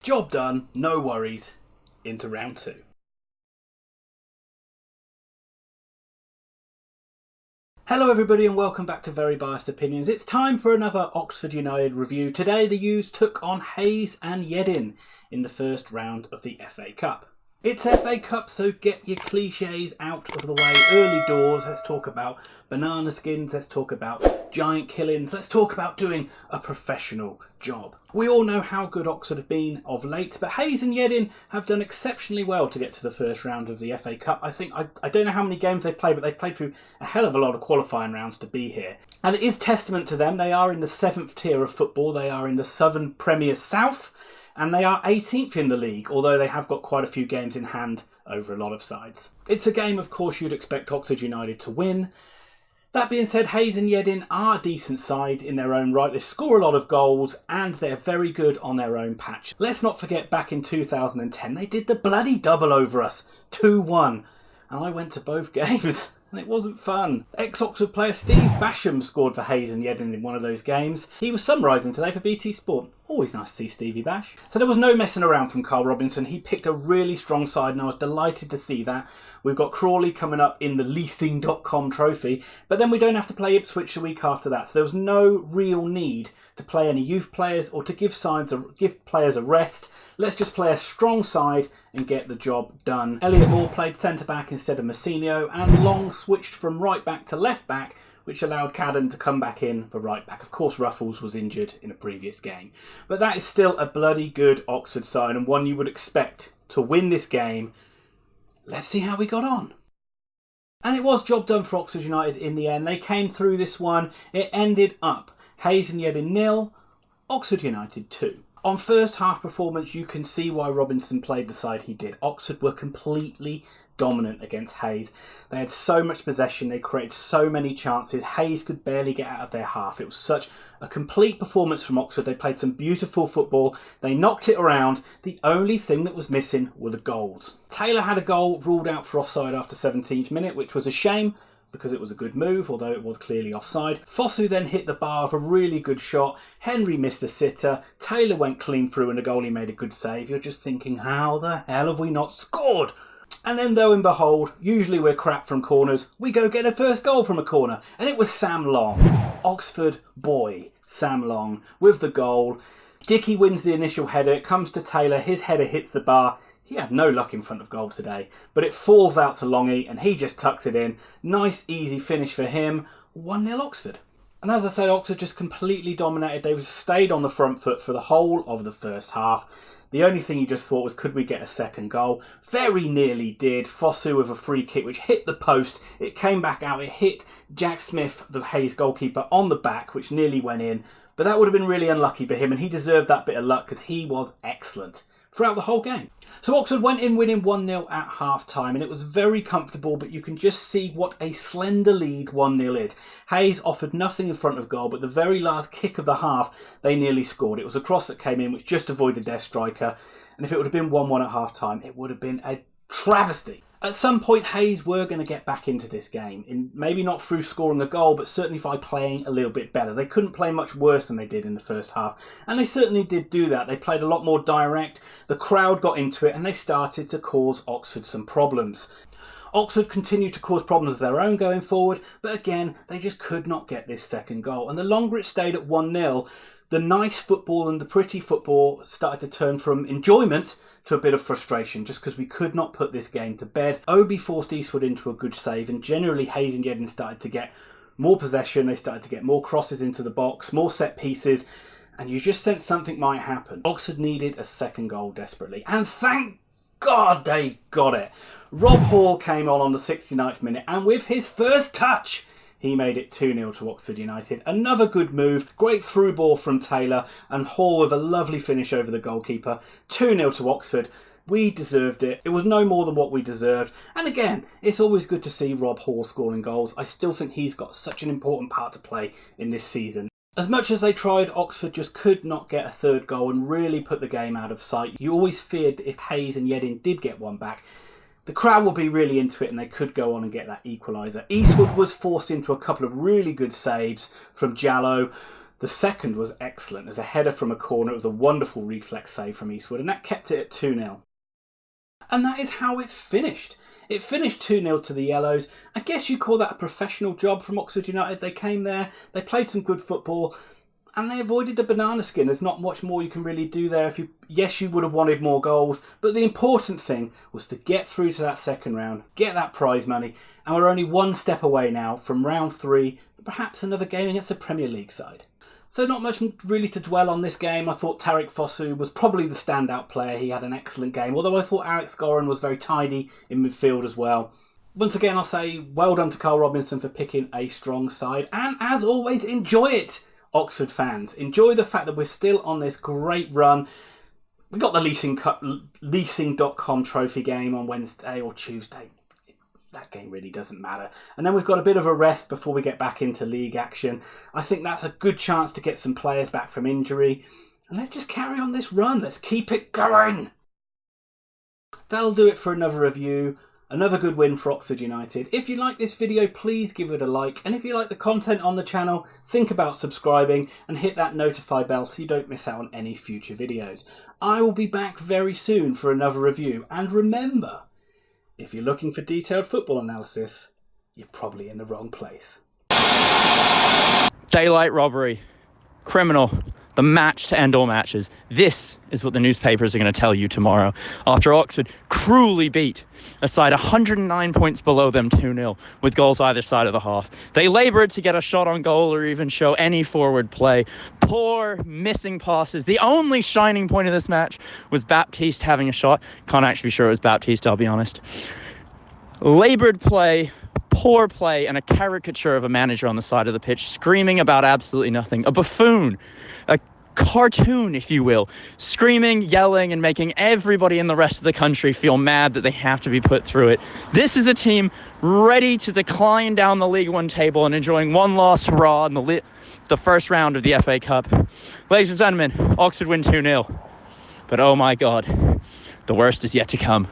Job done, no worries, into round two. Hello everybody and welcome back to Very Biased Opinions. It's time for another Oxford United review. Today the U's took on Hayes and Yeading in the first round of the FA Cup. It's FA Cup, so get your cliches out of the way early doors. Let's talk about banana skins, let's talk about giant killings, let's talk about doing a professional job. We all know how good Oxford have been of late, but Hayes and Yeading have done exceptionally well to get to the first round of the FA Cup. I don't know how many games they've played, but they've played through a hell of a lot of qualifying rounds to be here. And it is testament to them. They are in the 7th tier of football. They are in the Southern Premier South. And they are 18th in the league, although they have got quite a few games in hand over a lot of sides. It's a game, of course, you'd expect Oxford United to win. That being said, Hayes and Yeading are a decent side in their own right. They score a lot of goals and they're very good on their own patch. Let's not forget back in 2010, they did the bloody double over us, 2-1. And I went to both games. And it wasn't fun. Ex-Oxford player Steve Basham scored for Hayes and Yeading in one of those games. He was summarising today for BT Sport. Always nice to see Stevie Bash. So there was no messing around from Carl Robinson. He picked a really strong side and I was delighted to see that. We've got Crawley coming up in the leasing.com trophy, but then we don't have to play Ipswich the week after that. So there was no real need to play any youth players or to give players a rest. Let's just play a strong side and get the job done. Elliot Moore played centre-back instead of Massinio, and Long switched from right-back to left-back, which allowed Cadden to come back in for right-back. Of course, Ruffles was injured in a previous game. But that is still a bloody good Oxford side, and one you would expect to win this game. Let's see how we got on. And it was job done for Oxford United in the end. They came through this one. It ended up Hayes and Yeading 0, Oxford United 2. On first half performance, you can see why Robinson played the side he did. Oxford were completely dominant against Hayes. They had so much possession, they created so many chances. Hayes could barely get out of their half. It was such a complete performance from Oxford. They played some beautiful football. They knocked it around. The only thing that was missing were the goals. Taylor had a goal ruled out for offside after 17th minute, which was a shame, because it was a good move, although it was clearly offside. Fosu then hit the bar of a really good shot. Henry missed a sitter. Taylor went clean through and the goalie made a good save. You're just thinking, how the hell have we not scored? And then, lo and behold, usually we're crap from corners. We go get a first goal from a corner. And it was Sam Long. Oxford boy, Sam Long, with the goal. Dickey wins the initial header. It comes to Taylor. His header hits the bar. He had no luck in front of goal today, but it falls out to Longy and he just tucks it in. Nice, easy finish for him. 1-0 Oxford. And as I say, Oxford just completely dominated. They stayed on the front foot for the whole of the first half. The only thing you just thought was, could we get a second goal? Very nearly did. Fosu with a free kick which hit the post. It came back out. It hit Jack Smith, the Hayes goalkeeper, on the back, which nearly went in. But that would have been really unlucky for him, and he deserved that bit of luck because he was excellent throughout the whole game. So Oxford went in winning 1-0 at half-time, and it was very comfortable, but you can just see what a slender lead 1-0 is. Hayes offered nothing in front of goal, but the very last kick of the half, they nearly scored. It was a cross that came in, which just avoided their striker, and if it would have been 1-1 at half-time, it would have been a travesty. At some point, Hayes were going to get back into this game, maybe not through scoring a goal, but certainly by playing a little bit better. They couldn't play much worse than they did in the first half, and they certainly did do that. They played a lot more direct, the crowd got into it, and they started to cause Oxford some problems. Oxford continued to cause problems of their own going forward, but again, they just could not get this second goal. And the longer it stayed at 1-0, the nice football and the pretty football started to turn from enjoyment to a bit of frustration, just because we could not put this game to bed. Obi forced Eastwood into a good save, and generally Hayes and Yeading started to get more possession. They started to get more crosses into the box, more set pieces, and you just sensed something might happen. Oxford needed a second goal desperately, and thank God they got it. Rob Hall came on the 69th minute, and with his first touch, he made it 2-0 to Oxford United. Another good move, great through ball from Taylor, and Hall with a lovely finish over the goalkeeper. 2-0 to Oxford. We deserved it. It was no more than what we deserved. And again, it's always good to see Rob Hall scoring goals. I still think he's got such an important part to play in this season. As much as they tried, Oxford just could not get a third goal and really put the game out of sight. You always feared if Hayes and Yeading did get one back, the crowd will be really into it and they could go on and get that equaliser. Eastwood was forced into a couple of really good saves from Jallow. The second was excellent as a header from a corner. It was a wonderful reflex save from Eastwood, and that kept it at 2-0. And that is how it finished. It finished 2-0 to the Yellows. I guess you'd call that a professional job from Oxford United. They came there, they played some good football, and they avoided the banana skin. There's not much more you can really do there. Yes, you would have wanted more goals, but the important thing was to get through to that second round, get that prize money, and we're only one step away now from round 3, perhaps another game against a Premier League side. So not much really to dwell on this game. I thought Tariq Fosu was probably the standout player. He had an excellent game, although I thought Alex Goran was very tidy in midfield as well. Once again, I'll say well done to Carl Robinson for picking a strong side. And as always, enjoy it, Oxford fans. Enjoy the fact that we're still on this great run. We got the leasing.com trophy game on Wednesday or Tuesday. That game really doesn't matter. And then we've got a bit of a rest before we get back into league action. I think that's a good chance to get some players back from injury. And let's just carry on this run. Let's keep it going. That'll do it for another review. Another good win for Oxford United. If you like this video, please give it a like. And if you like the content on the channel, think about subscribing and hit that notify bell so you don't miss out on any future videos. I will be back very soon for another review. And remember, if you're looking for detailed football analysis, you're probably in the wrong place. Daylight robbery. Criminal. The match to end all matches. This is what the newspapers are going to tell you tomorrow. After Oxford cruelly beat a side 109 points below them 2-0 with goals either side of the half. They laboured to get a shot on goal or even show any forward play. Poor missing passes. The only shining point of this match was Baptiste having a shot. Can't actually be sure it was Baptiste, I'll be honest. Laboured play, poor play, and a caricature of a manager on the side of the pitch screaming about absolutely nothing. A buffoon, a cartoon, if you will, screaming, yelling, and making everybody in the rest of the country feel mad that they have to be put through it. This is a team ready to decline down the League One table and enjoying one last hurrah in the first round of the FA Cup. Ladies and gentlemen, Oxford win 2-0. But oh my God, the worst is yet to come.